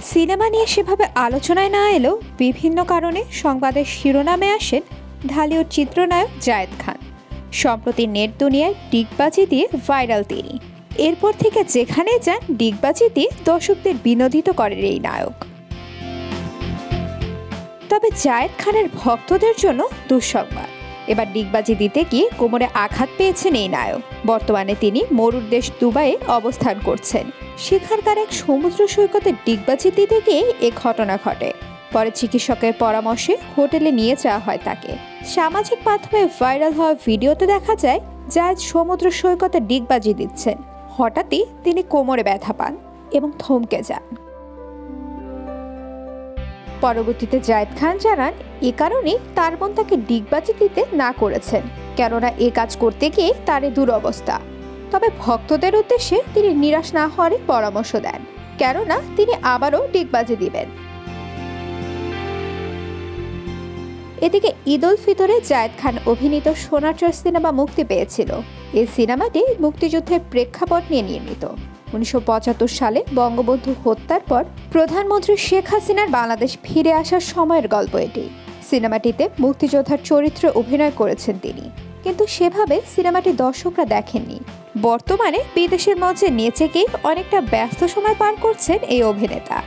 Cinema নিয়ে সেভাবে আলোচনায় না এলেও বিভিন্ন কারণে সংবাদের শিরোনামে আসেন ঢালিউড চিত্রনায়ক জায়েদ খান। সম্প্রতি নেট দুনিয়ায় ডিগবাজি দিয়ে ভাইরাল তিনি। এরপর থেকে যেখানে যান ডিগবাজি দিয়ে দর্শকদের বিনোদিত করেন এই নায়ক। তবে জায়েদ খানের ভক্তদের জন্য দুঃসংবাদ, এবার ডিগবাজি দিতে গিয়ে কোমরে আঘাত পেয়েছেন এই নায়ক। বর্তমানে তিনি মরুর দেশ দুবাইয়ে অবস্থান করছেন। সেখানকার এক সমুদ্র সৈকতে ডিগবাজি দিতে গিয়ে এ ঘটনা ঘটে। পরে চিকিৎসকের পরামর্শে হোটেলে নিয়ে যাওয়া হয় তাকে। সামাজিক মাধ্যমে ভাইরাল হওয়া ভিডিওতে দেখা যায় জায়েদ সমুদ্র সৈকতে ডিগবাজি দিচ্ছেন। হঠাৎই তিনি কোমরে ব্যথা পান এবং থমকে যান। পরবর্তীতে জায়েদ খান জানান এ কারণেই তার বোন তাকে ডিগবাজি দিতে না করেছেন, কেননা এ কাজ করতে গিয়ে তার দুরবস্থা। তবে ভক্তদের উদ্দেশ্যে তিনি নিরাশ না হওয়ার পরামর্শ দেন, কেননা তিনি আবারও ডিগবাজি দিবেন। এদিকে ঈদ উল ফিতরে জায়েদ খান অভিনীত সোনার চর সিনেমা মুক্তি পেয়েছিল। এই সিনেমাটি মুক্তিযুদ্ধের প্রেক্ষাপট নিয়ে নির্মিত। 1975 সালে বঙ্গবন্ধু হত্যার পর প্রধানমন্ত্রী শেখ হাসিনার বাংলাদেশ ফিরে আসার সময়ের গল্প এটি। সিনেমাটিতে মুক্তিযোদ্ধার চরিত্রে অভিনয় করেছেন তিনি, কিন্তু সেভাবে সিনেমাটি দর্শকরা দেখেননি। বর্তমানে বিদেশের মঞ্চে নেচে গিয়ে অনেকটা ব্যস্ত সময় পার করছেন এই অভিনেতা।